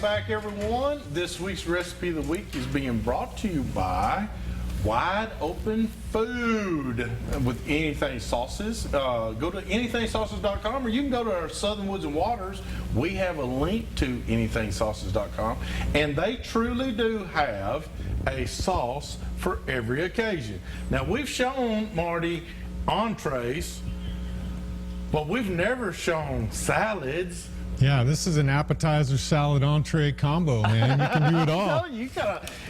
back, everyone. This week's Recipe of the Week is being brought to you by Wide Open Food with Anything Sauces. Go to anythingsauces.com, or you can go to our Southern Woods and Waters. We have a link to anythingsauces.com, and they truly do have a sauce for every occasion. Now, we've shown, Marty, entrees, but we've never shown salads. Yeah, this is an appetizer, salad, entree combo, man. You can do it all.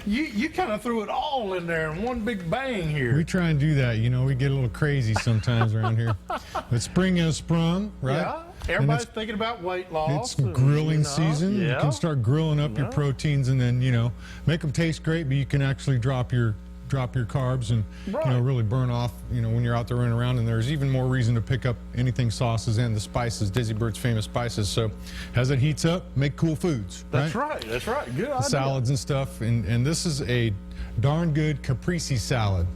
You kind of threw it all in there in one big bang here. We try and do that. You know, we get a little crazy sometimes around here. But spring has sprung, right? Yeah, everybody's thinking about weight loss. It's grilling season. Yeah. You can start grilling up your proteins and then, you know, make them taste great, but you can actually drop your carbs and you know, really burn off, you know, when you're out there running around. And there's even more reason to pick up Anything Sauces and the spices, Dizzy Bird's famous spices. So as it heats up, make cool foods. That's right. That's right. Good idea. Salads and stuff. And this is a darn good caprese salad.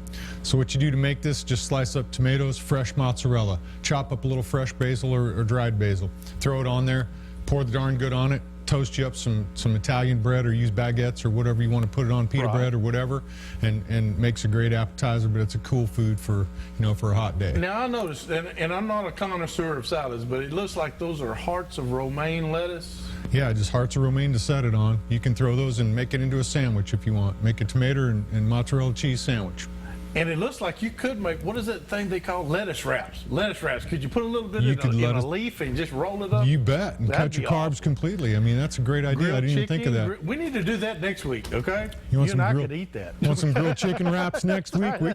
So what you do to make this, just slice up tomatoes, fresh mozzarella, chop up a little fresh basil or dried basil, throw it on there, pour the darn good on it, toast you up some Italian bread, or use baguettes or whatever you want to put it on, pita bread or whatever, and makes a great appetizer. But it's a cool food for, you know, for a hot day. Now I noticed, and I'm not a connoisseur of salads, but it looks like those are hearts of romaine lettuce. Yeah, just hearts of romaine to set it on. You can throw those and make it into a sandwich if you want. Make a tomato and mozzarella cheese sandwich. And it looks like you could make, what is that thing they call lettuce wraps? Lettuce wraps. Could you put a little bit in a leaf and just roll it up? You bet. And cut your carbs completely. I mean, that's a great idea. I didn't even think of that. We need to do that next week, okay? You and I could eat that. Want some grilled chicken wraps next week? We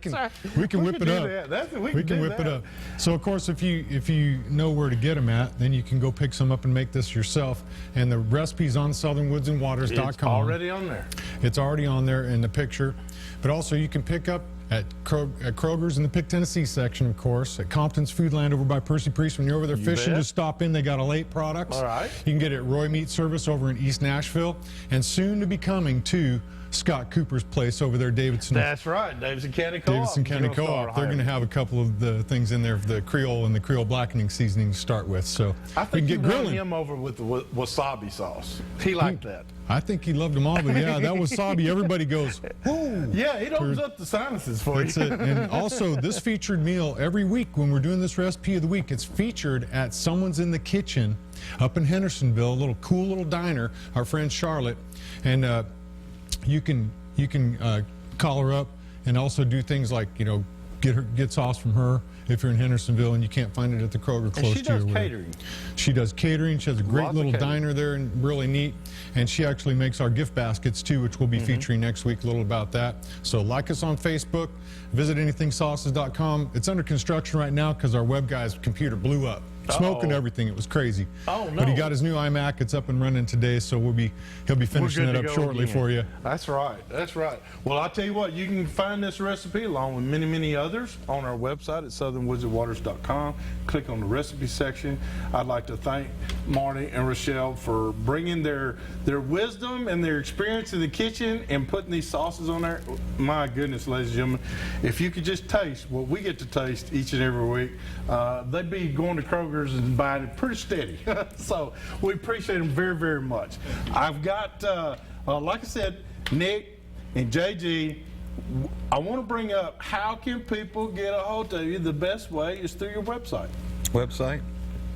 can whip it up. We can whip it up. So, of course, if you know where to get them at, then you can go pick some up and make this yourself. And the recipe's on southernwoodsandwaters.com. It's already on there. It's already on there in the picture. But also, you can pick up at Kroger's in the Pick Tennessee section, of course, at Compton's Foodland over by Percy Priest. When you're over there fishing, just stop in. They got Elate products. All right. You can get it at Roy Meat Service over in East Nashville, and soon to be coming to Scott Cooper's place over there, Davidson. That's right, Davidson County Co-op. Davidson County Co-op. They're going to have a couple of the things in there, the Creole and the Creole blackening seasoning to start with. So I think you won him over with the wasabi sauce. He liked that. I think he loved them all, but yeah, that wasabi, everybody goes, whoo. Yeah, it opens up the sinuses for you. And also, this featured meal every week when we're doing this recipe of the week, it's featured at Someone's in the Kitchen up in Hendersonville, a little cool little diner, our friend Charlotte. And you can call her up and also do things like, you know, get sauce from her if you're in Hendersonville and you can't find it at the Kroger close to you. She does catering. She does catering. She has a great little diner there and really neat. And she actually makes our gift baskets too, which we'll be featuring next week, a little about that. So like us on Facebook, visit anythingsauces.com. It's under construction right now because our web guy's computer blew up. Smoke and everything. It was crazy. Oh, no. But he got his new iMac. It's up and running today, so he'll be finishing it up shortly for you. That's right. That's right. Well, I'll tell you what, you can find this recipe along with many, many others on our website at southernwoodsandwaters.com. Click on the recipe section. I'd like to thank Marty and Rochelle for bringing their wisdom and their experience in the kitchen and putting these sauces on there. My goodness, ladies and gentlemen, if you could just taste what we get to taste each and every week, they'd be going to Kroger's and buying it pretty steady. So we appreciate them very, very much. I've got, like I said, Nick and JG. I want to bring up, how can people get a hold of you? The best way is through your website.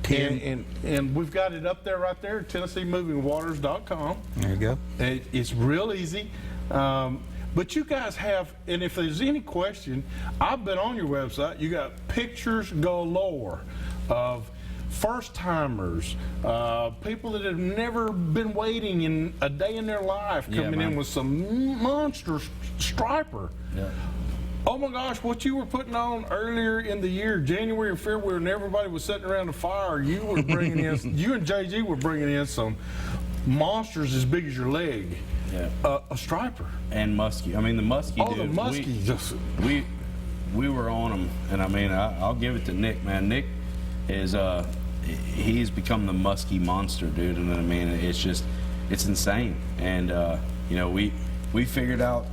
And we've got it up there right there, TennesseeMovingWaters.com. There you go. It's real easy. But you guys have, and if there's any question, I've been on your website. You got pictures galore of first-timers, people that have never been waiting in a day in their life, coming in with some monster striper. Yeah. Oh my gosh, what you were putting on earlier in the year, January and February, when everybody was sitting around the fire, you were bringing in, you and JG were bringing in some monsters as big as your leg. Yeah. A striper. And muskie. I mean, the muskie, dude. Oh, the muskie. We were on them, and I mean, I'll give it to Nick, man. Nick is, he's become the muskie monster, dude, and I mean, it's insane. And, you know, we figured out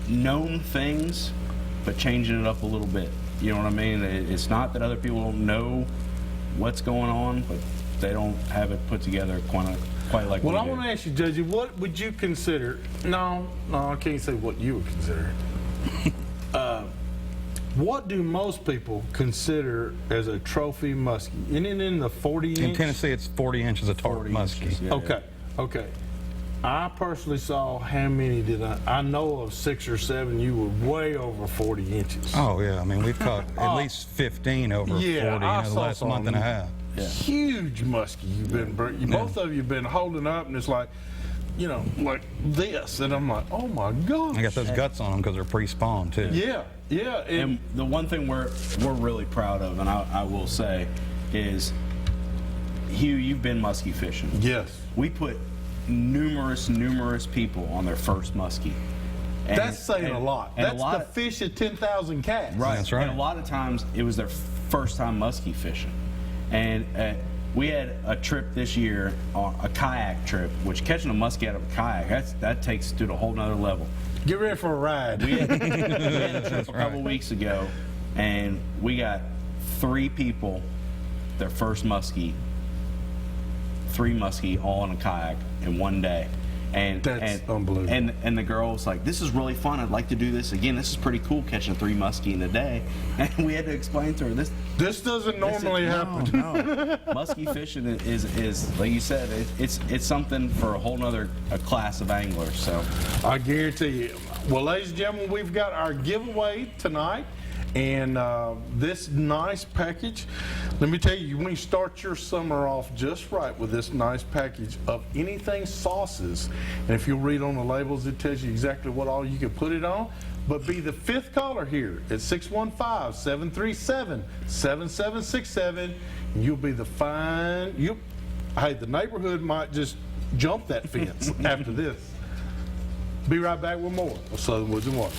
known things, but changing it up a little bit. You know what I mean? It's not that other people don't know what's going on, but they don't have it put together quite like Well, we I do. want to ask you, Judgy, what would you consider? No, I can't say what you would consider. What do most people consider as a trophy muskie? Isn't it in the 40 inch? In Tennessee, it's 40 inches of tart 40 muskie. inches, yeah. Okay. I personally saw how many did I know of 6 or 7. You were way over 40 inches. Oh, yeah. I mean, we've caught at least 15 over 40 Yeah, in I the saw last month and a half. Huge muskie you've been both of you been holding up, and it's like, like this, and I'm like, oh my gosh. I got those guts on them because they're pre-spawned, too. Yeah, And the one thing we're really proud of, and I will say, is Hugh, you've been muskie fishing. yes. We put numerous people on their first muskie. And- That's saying a lot. and That's the fish at 10,000 casts. Right. That's right. And a lot of times it was their first time muskie fishing. And we had a trip this year, a kayak trip, which catching a muskie out of a kayak, that takes it to a whole nother level. Get ready for a ride. We had a trip a couple weeks ago, and we got 3 people, their first muskie, 3 muskie all in a kayak in one day. And That's unbelievable. And the girl was like, "This is really fun. I'd like to do this again. This is pretty cool, catching 3 muskie in a day." And we had to explain to her This doesn't normally happen. No. Muskie fishing is like you said, it's something for a whole nother class of anglers. So I guarantee you. Well, ladies and gentlemen, we've got our giveaway tonight. And this nice package, let me tell you, when you start your summer off just right with this nice package of anything sauces, and if you'll read on the labels, it tells you exactly what all you can put it on. But be the 5th caller here at 615-737-7767, and you'll be the hey, the neighborhood might just jump that fence after this. Be right back with more of Southern Woods and Water.